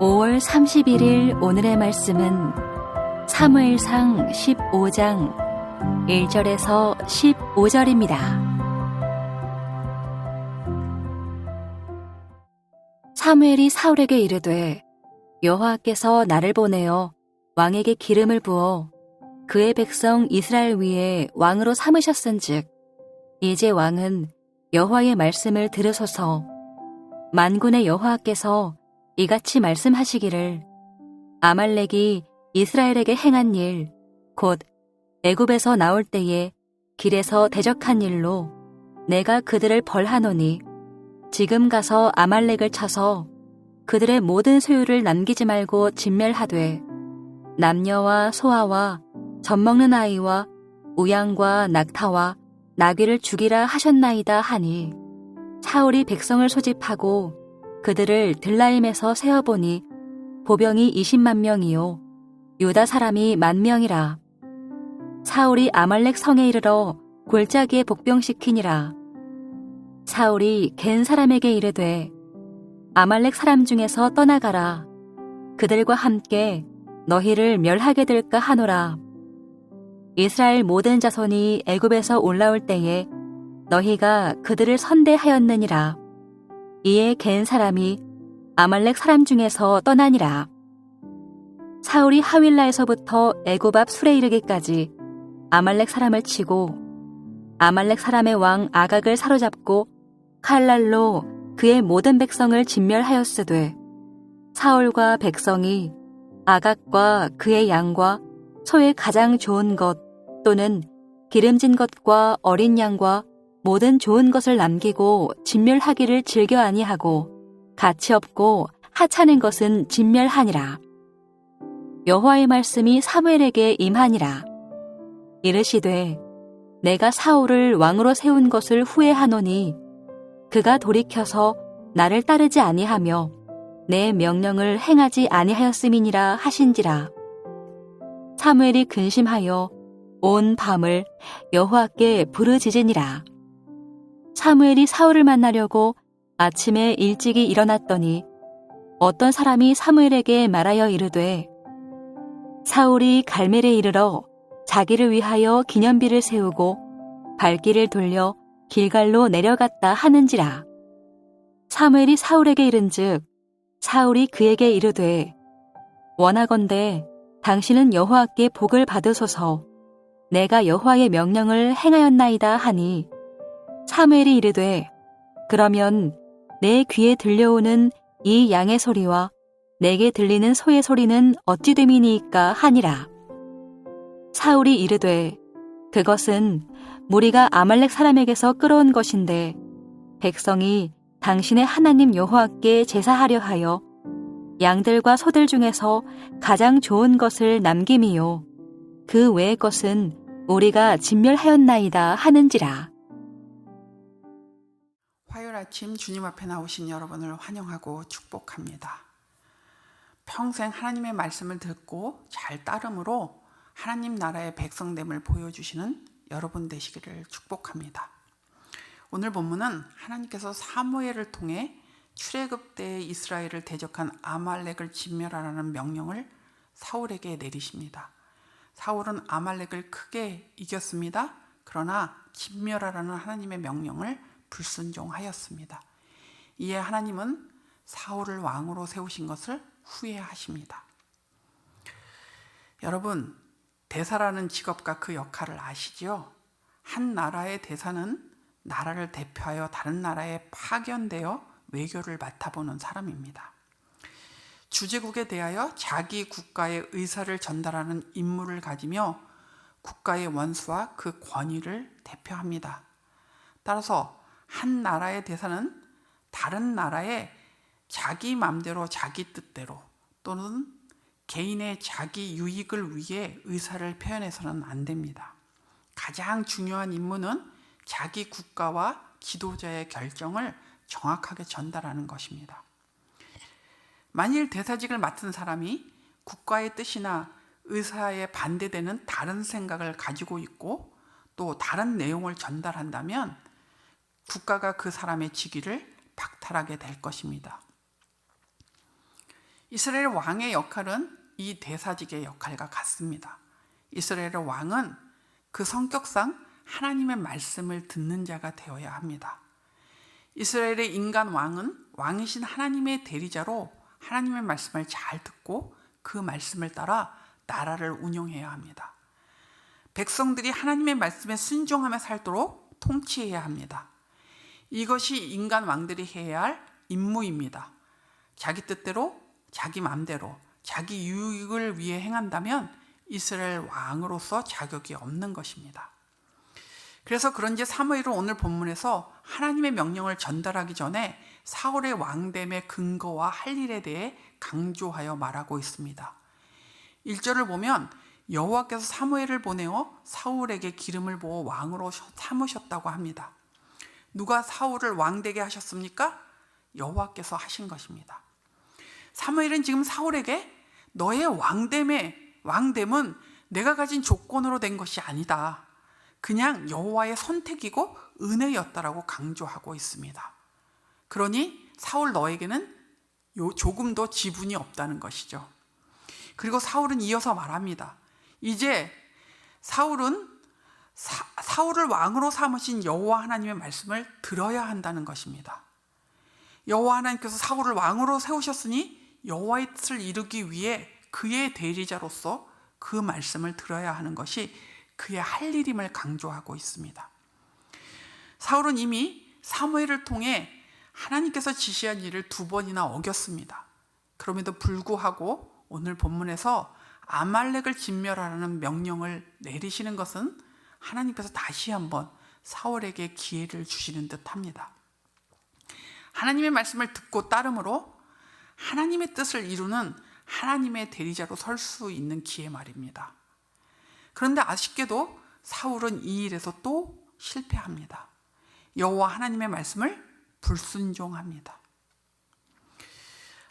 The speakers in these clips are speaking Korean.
5월 31일 오늘의 말씀은 사무엘상 15장 1절에서 15절입니다. 사무엘이 사울에게 이르되 여호와께서 나를 보내어 왕에게 기름을 부어 그의 백성 이스라엘 위에 왕으로 삼으셨은즉 이제 왕은 여호와의 말씀을 들으소서. 만군의 여호와께서 이같이 말씀하시기를 아말렉이 이스라엘에게 행한 일 곧 애굽에서 나올 때에 길에서 대적한 일로 내가 그들을 벌하노니 지금 가서 아말렉을 쳐서 그들의 모든 소유를 남기지 말고 진멸하되 남녀와 소아와 젖먹는 아이와 우양과 낙타와 나귀를 죽이라 하셨나이다 하니 사울이 백성을 소집하고 그들을 들라임에서 세어보니 보병이 20만 명이요 유다 사람이 10,000명이라. 사울이 아말렉 성에 이르러 골짜기에 복병시키니라. 사울이 겐 사람에게 이르되 아말렉 사람 중에서 떠나가라. 그들과 함께 너희를 멸하게 될까 하노라. 이스라엘 모든 자손이 애굽에서 올라올 때에 너희가 그들을 선대하였느니라. 이에 겐 사람이 아말렉 사람 중에서 떠나니라. 사울이 하윌라에서부터 애굽 앞 술에 이르기까지 아말렉 사람을 치고 아말렉 사람의 왕 아각을 사로잡고 칼날로 그의 모든 백성을 진멸하였으되 사울과 백성이 아각과 그의 양과 소의 가장 좋은 것 또는 기름진 것과 어린 양과 모든 좋은 것을 남기고 진멸하기를 즐겨 아니하고 가치 없고 하찮은 것은 진멸하니라. 여호와의 말씀이 사무엘에게 임하니라. 이르시되 내가 사울을 왕으로 세운 것을 후회하노니 그가 돌이켜서 나를 따르지 아니하며 내 명령을 행하지 아니하였음이니라 하신지라. 사무엘이 근심하여 온 밤을 여호와께 부르짖으니라. 사무엘이 사울을 만나려고 아침에 일찍이 일어났더니 어떤 사람이 사무엘에게 말하여 이르되 사울이 갈멜에 이르러 자기를 위하여 기념비를 세우고 발길을 돌려 길갈로 내려갔다 하는지라. 사무엘이 사울에게 이른즉 사울이 그에게 이르되 원하건대 당신은 여호와께 복을 받으소서. 내가 여호와의 명령을 행하였나이다 하니 사무엘이 이르되 그러면 내 귀에 들려오는 이 양의 소리와 내게 들리는 소의 소리는 어찌 됨이니이까 하니라. 사울이 이르되 그것은 무리가 아말렉 사람에게서 끌어온 것인데 백성이 당신의 하나님 여호와께 제사하려 하여 양들과 소들 중에서 가장 좋은 것을 남김이요 그 외의 것은 우리가 진멸하였나이다 하는지라. 화요일 아침 주님 앞에 나오신 여러분을 환영하고 축복합니다. 평생 하나님의 말씀을 듣고 잘 따름으로 하나님 나라의 백성됨을 보여주시는 여러분 되시기를 축복합니다. 오늘 본문은 하나님께서 사무엘을 통해 출애굽 때 이스라엘을 대적한 아말렉을 진멸하라는 명령을 사울에게 내리십니다. 사울은 아말렉을 크게 이겼습니다. 그러나 진멸하라는 하나님의 명령을 불순종하였습니다. 이에 하나님은 사울을 왕으로 세우신 것을 후회하십니다. 여러분, 대사라는 직업과 그 역할을 아시죠? 한 나라의 대사는 나라를 대표하여 다른 나라에 파견되어 외교를 맡아보는 사람입니다. 주재국에 대하여 자기 국가의 의사를 전달하는 임무를 가지며 국가의 원수와 그 권위를 대표합니다. 따라서 한 나라의 대사는 다른 나라에 자기 마음대로 자기 뜻대로 또는 개인의 자기 유익을 위해 의사를 표현해서는 안 됩니다. 가장 중요한 임무는 자기 국가와 지도자의 결정을 정확하게 전달하는 것입니다. 만일 대사직을 맡은 사람이 국가의 뜻이나 의사에 반대되는 다른 생각을 가지고 있고 또 다른 내용을 전달한다면 국가가 그 사람의 직위를 박탈하게 될 것입니다. 이스라엘 왕의 역할은 이 대사직의 역할과 같습니다. 이스라엘 왕은 그 성격상 하나님의 말씀을 듣는 자가 되어야 합니다. 이스라엘의 인간 왕은 왕이신 하나님의 대리자로 하나님의 말씀을 잘 듣고 그 말씀을 따라 나라를 운영해야 합니다. 백성들이 하나님의 말씀에 순종하며 살도록 통치해야 합니다. 이것이 인간 왕들이 해야 할 임무입니다. 자기 뜻대로, 자기 마음대로, 자기 유익을 위해 행한다면 이스라엘 왕으로서 자격이 없는 것입니다. 그래서 그런지 사무엘은 오늘 본문에서 하나님의 명령을 전달하기 전에 사울의 왕됨의 근거와 할 일에 대해 강조하여 말하고 있습니다. 1절을 보면 여호와께서 사무엘을 보내어 사울에게 기름을 부어 왕으로 삼으셨다고 합니다. 누가 사울을 왕되게 하셨습니까? 여호와께서 하신 것입니다. 사무엘은 지금 사울에게 너의 왕됨은 내가 가진 조건으로 된 것이 아니다. 그냥 여호와의 선택이고 은혜였다라고 강조하고 있습니다. 그러니 사울 너에게는 조금도 지분이 없다는 것이죠. 그리고 사울은 이어서 말합니다. 이제 사울을 왕으로 삼으신 여호와 하나님의 말씀을 들어야 한다는 것입니다. 여호와 하나님께서 사울을 왕으로 세우셨으니 여호와의 뜻을 이루기 위해 그의 대리자로서 그 말씀을 들어야 하는 것이 그의 할 일임을 강조하고 있습니다. 사울은 이미 사무엘을 통해 하나님께서 지시한 일을 2번이나 어겼습니다. 그럼에도 불구하고 오늘 본문에서 아말렉을 진멸하라는 명령을 내리시는 것은 하나님께서 다시 한번 사울에게 기회를 주시는 듯합니다. 하나님의 말씀을 듣고 따름으로 하나님의 뜻을 이루는 하나님의 대리자로 설 수 있는 기회 말입니다. 그런데 아쉽게도 사울은 이 일에서 또 실패합니다. 여호와 하나님의 말씀을 불순종합니다.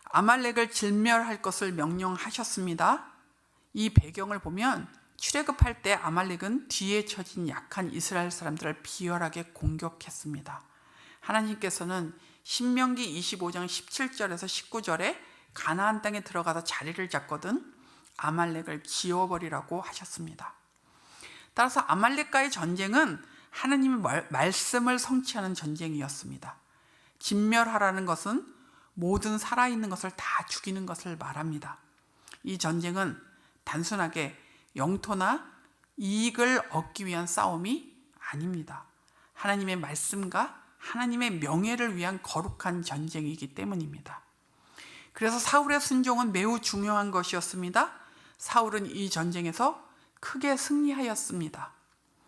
아말렉을 진멸할 것을 명령하셨습니다. 이 배경을 보면 출애굽할 때 아말렉은 뒤에 처진 약한 이스라엘 사람들을 비열하게 공격했습니다. 하나님께서는 신명기 25장 17절에서 19절에 가나안 땅에 들어가서 자리를 잡거든 아말렉을 지워버리라고 하셨습니다. 따라서 아말렉과의 전쟁은 하나님의 말씀을 성취하는 전쟁이었습니다. 진멸하라는 것은 모든 살아있는 것을 다 죽이는 것을 말합니다. 이 전쟁은 단순하게 영토나 이익을 얻기 위한 싸움이 아닙니다. 하나님의 말씀과 하나님의 명예를 위한 거룩한 전쟁이기 때문입니다. 그래서 사울의 순종은 매우 중요한 것이었습니다. 사울은 이 전쟁에서 크게 승리하였습니다.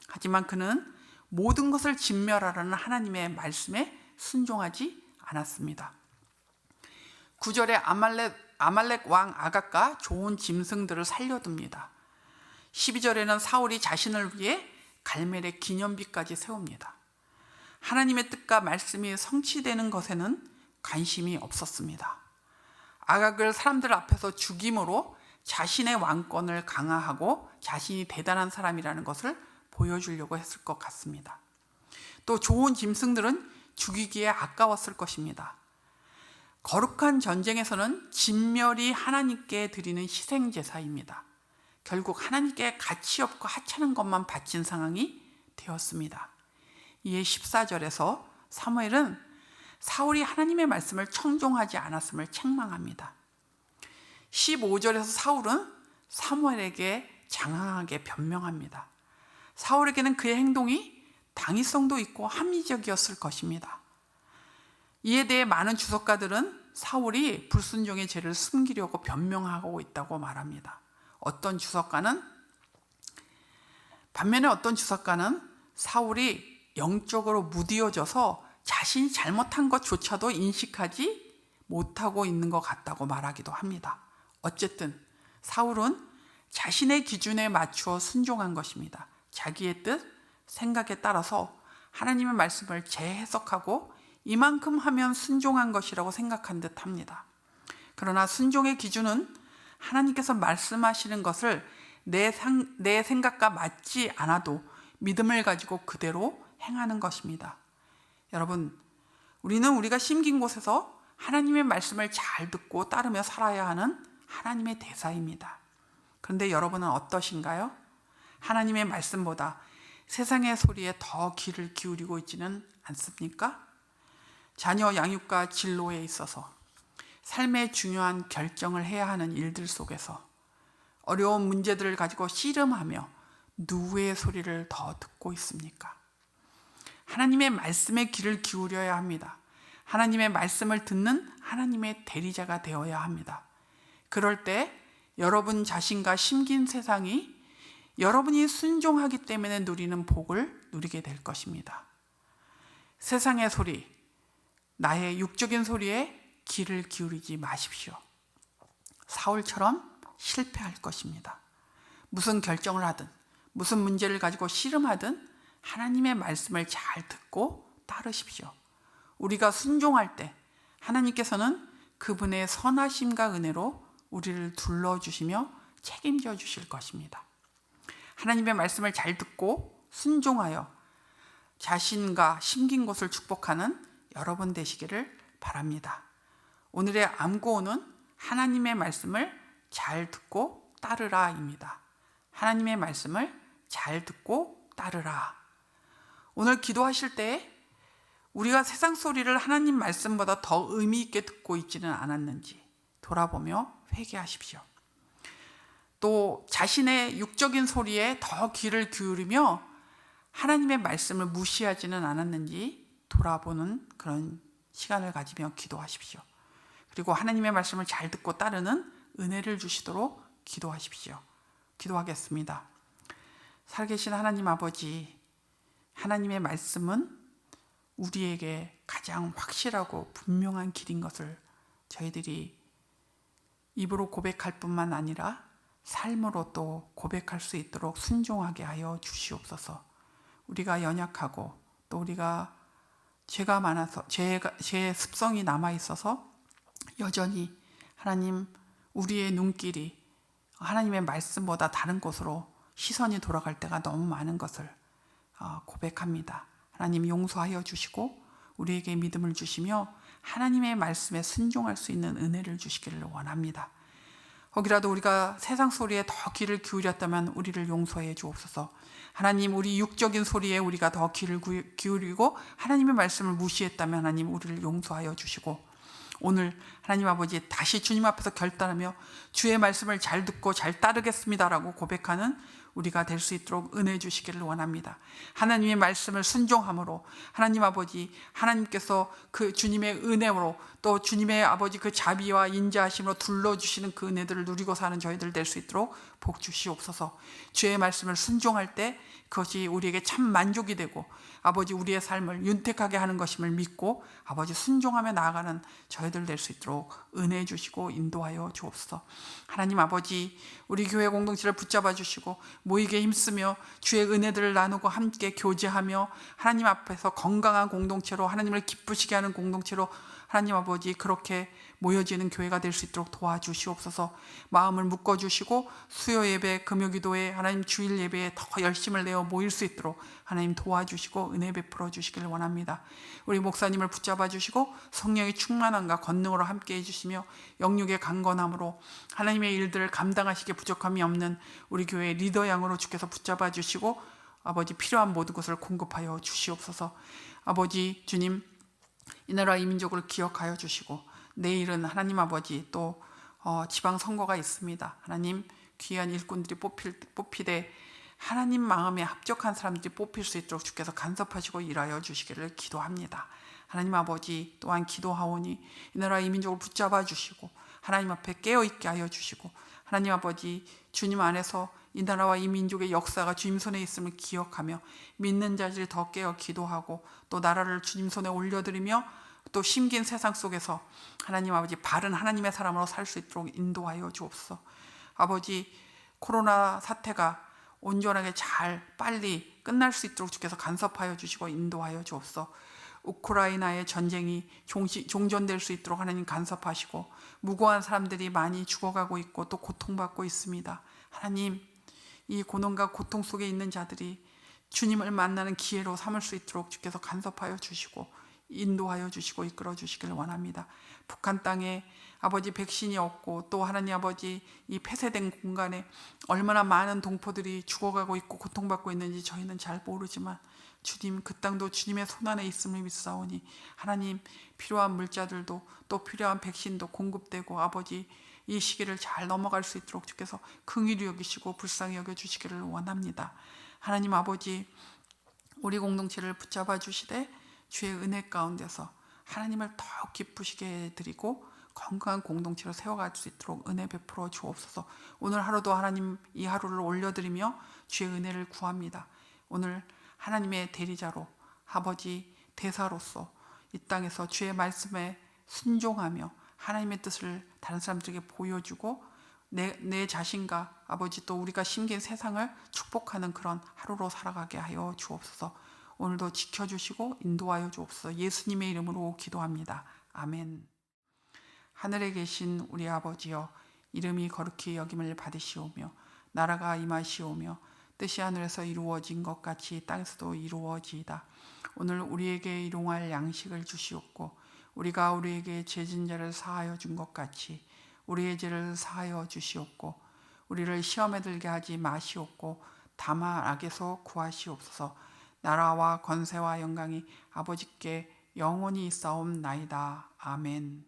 하지만 그는 모든 것을 진멸하라는 하나님의 말씀에 순종하지 않았습니다. 9절에 아말렉 왕 아각과 좋은 짐승들을 살려둡니다. 12절에는 사울이 자신을 위해 갈멜의 기념비까지 세웁니다. 하나님의 뜻과 말씀이 성취되는 것에는 관심이 없었습니다. 아각을 사람들 앞에서 죽임으로 자신의 왕권을 강화하고 자신이 대단한 사람이라는 것을 보여주려고 했을 것 같습니다. 또 좋은 짐승들은 죽이기에 아까웠을 것입니다. 거룩한 전쟁에서는 진멸이 하나님께 드리는 희생제사입니다. 결국 하나님께 가치 없고 하찮은 것만 바친 상황이 되었습니다. 이에 14절에서 사무엘은 사울이 하나님의 말씀을 청종하지 않았음을 책망합니다. 15절에서 사울은 사무엘에게 장황하게 변명합니다. 사울에게는 그의 행동이 당위성도 있고 합리적이었을 것입니다. 이에 대해 많은 주석가들은 사울이 불순종의 죄를 숨기려고 변명하고 있다고 말합니다. 반면에 어떤 주석가는 사울이 영적으로 무디어져서 자신이 잘못한 것조차도 인식하지 못하고 있는 것 같다고 말하기도 합니다. 어쨌든 사울은 자신의 기준에 맞추어 순종한 것입니다. 자기의 뜻, 생각에 따라서 하나님의 말씀을 재해석하고 이만큼 하면 순종한 것이라고 생각한 듯 합니다. 그러나 순종의 기준은 하나님께서 말씀하시는 것을 내 생각과 맞지 않아도 믿음을 가지고 그대로 행하는 것입니다. 여러분, 우리가 심긴 곳에서 하나님의 말씀을 잘 듣고 따르며 살아야 하는 하나님의 대사입니다. 그런데 여러분은 어떠신가요? 하나님의 말씀보다 세상의 소리에 더 귀를 기울이고 있지는 않습니까? 자녀 양육과 진로에 있어서 삶의 중요한 결정을 해야 하는 일들 속에서 어려운 문제들을 가지고 씨름하며 누구의 소리를 더 듣고 있습니까? 하나님의 말씀에 귀를 기울여야 합니다. 하나님의 말씀을 듣는 하나님의 대리자가 되어야 합니다. 그럴 때 여러분 자신과 심긴 세상이 여러분이 순종하기 때문에 누리는 복을 누리게 될 것입니다. 세상의 소리, 나의 육적인 소리에 귀를 기울이지 마십시오. 사울처럼 실패할 것입니다. 무슨 결정을 하든 무슨 문제를 가지고 씨름하든 하나님의 말씀을 잘 듣고 따르십시오. 우리가 순종할 때 하나님께서는 그분의 선하심과 은혜로 우리를 둘러주시며 책임져 주실 것입니다. 하나님의 말씀을 잘 듣고 순종하여 자신과 심긴 곳을 축복하는 여러분 되시기를 바랍니다. 오늘의 암고는 하나님의 말씀을 잘 듣고 따르라입니다. 하나님의 말씀을 잘 듣고 따르라. 오늘 기도하실 때 우리가 세상 소리를 하나님 말씀보다 더 의미 있게 듣고 있지는 않았는지 돌아보며 회개하십시오. 또 자신의 육적인 소리에 더 귀를 기울이며 하나님의 말씀을 무시하지는 않았는지 돌아보는 그런 시간을 가지며 기도하십시오. 그리고 하나님의 말씀을 잘 듣고 따르는 은혜를 주시도록 기도하십시오. 기도하겠습니다. 살아계신 하나님 아버지, 하나님의 말씀은 우리에게 가장 확실하고 분명한 길인 것을 저희들이 입으로 고백할 뿐만 아니라 삶으로 또 고백할 수 있도록 순종하게 하여 주시옵소서. 우리가 연약하고 또 우리가 죄가 많아서 죄의 습성이 남아 있어서 여전히 하나님 우리의 눈길이 하나님의 말씀보다 다른 곳으로 시선이 돌아갈 때가 너무 많은 것을 고백합니다. 하나님 용서하여 주시고 우리에게 믿음을 주시며 하나님의 말씀에 순종할 수 있는 은혜를 주시기를 원합니다. 혹이라도 우리가 세상 소리에 더 귀를 기울였다면 우리를 용서해 주옵소서. 하나님 우리 육적인 소리에 우리가 더 귀를 기울이고 하나님의 말씀을 무시했다면 하나님 우리를 용서하여 주시고 오늘 하나님 아버지 다시 주님 앞에서 결단하며 주의 말씀을 잘 듣고 잘 따르겠습니다라고 고백하는 우리가 될 수 있도록 은혜 주시기를 원합니다. 하나님의 말씀을 순종함으로 하나님 아버지 하나님께서 그 주님의 은혜로 또 주님의 아버지 그 자비와 인자하심으로 둘러주시는 그 은혜들을 누리고 사는 저희들 될 수 있도록 복 주시옵소서. 주의 말씀을 순종할 때 그것이 우리에게 참 만족이 되고 아버지 우리의 삶을 윤택하게 하는 것임을 믿고 아버지 순종하며 나아가는 저희들 될 수 있도록 은혜 주시고 인도하여 주옵소서. 하나님 아버지 우리 교회 공동체를 붙잡아 주시고 모이게 힘쓰며 주의 은혜들을 나누고 함께 교제하며 하나님 앞에서 건강한 공동체로 하나님을 기쁘시게 하는 공동체로 하나님 아버지 그렇게 모여지는 교회가 될 수 있도록 도와주시옵소서. 마음을 묶어주시고 수요 예배, 금요 기도회, 하나님 주일 예배에 더 열심을 내어 모일 수 있도록 하나님 도와주시고 은혜 베풀어 주시기를 원합니다. 우리 목사님을 붙잡아 주시고 성령의 충만함과 권능으로 함께 해주시며 영육의 강건함으로 하나님의 일들을 감당하시기에 부족함이 없는 우리 교회의 리더 양으로 주께서 붙잡아 주시고 아버지 필요한 모든 것을 공급하여 주시옵소서. 아버지 주님 이 나라 이 민족을 기억하여 주시고 내일은 하나님 아버지 또 지방선거가 있습니다. 하나님 귀한 일꾼들이 뽑히되 하나님 마음에 합족한 사람들이 뽑힐 수 있도록 주께서 간섭하시고 일하여 주시기를 기도합니다. 하나님 아버지 또한 기도하오니 이 나라 이 민족을 붙잡아 주시고 하나님 앞에 깨어있게 하여 주시고 하나님 아버지 주님 안에서 이 나라와 이 민족의 역사가 주님 손에 있음을 기억하며 믿는 자들이 더 깨어 기도하고 또 나라를 주님 손에 올려드리며 또 심긴 세상 속에서 하나님 아버지 바른 하나님의 사람으로 살 수 있도록 인도하여 주옵소서. 아버지 코로나 사태가 온전하게 잘 빨리 끝날 수 있도록 주께서 간섭하여 주시고 인도하여 주옵소서. 우크라이나의 전쟁이 종전될 수 있도록 하나님 간섭하시고 무고한 사람들이 많이 죽어가고 있고 또 고통받고 있습니다. 하나님 이 고난과 고통 속에 있는 자들이 주님을 만나는 기회로 삼을 수 있도록 주께서 간섭하여 주시고 인도하여 주시고 이끌어 주시기를 원합니다. 북한 땅에 아버지 백신이 없고 또 하나님 아버지 이 폐쇄된 공간에 얼마나 많은 동포들이 죽어가고 있고 고통받고 있는지 저희는 잘 모르지만 주님, 그 땅도 주님의 손안에 있음을 믿사오니 하나님, 필요한 물자들도 또 필요한 백신도 공급되고 아버지 이 시기를 잘 넘어갈 수 있도록 주께서 긍휼히 여기시고 불쌍히 여겨주시기를 원합니다. 하나님 아버지, 우리 공동체를 붙잡아 주시되 주의 은혜 가운데서 하나님을 더욱 기쁘시게 드리고 건강한 공동체로 세워갈 수 있도록 은혜 베풀어 주옵소서. 오늘 하루도 하나님 이 하루를 올려드리며 주의 은혜를 구합니다. 오늘 하나님의 대리자로 아버지 대사로서 이 땅에서 주의 말씀에 순종하며 하나님의 뜻을 다른 사람들에게 보여주고 내 자신과 아버지 또 우리가 심긴 세상을 축복하는 그런 하루로 살아가게 하여 주옵소서. 오늘도 지켜주시고 인도하여 주옵소서. 예수님의 이름으로 기도합니다. 아멘. 하늘에 계신 우리 아버지여, 이름이 거룩히 여김을 받으시오며 나라가 임하시오며 뜻이 하늘에서 이루어진 것 같이 땅에서도 이루어지이다. 오늘 우리에게 일용할 양식을 주시옵고 우리가 우리에게 죄진 자를 사하여 준 것 같이 우리의 죄를 사하여 주시옵고 우리를 시험에 들게 하지 마시옵고 다만 악에서 구하시옵소서. 나라와 권세와 영광이 아버지께 영원히 있사옵나이다. 아멘.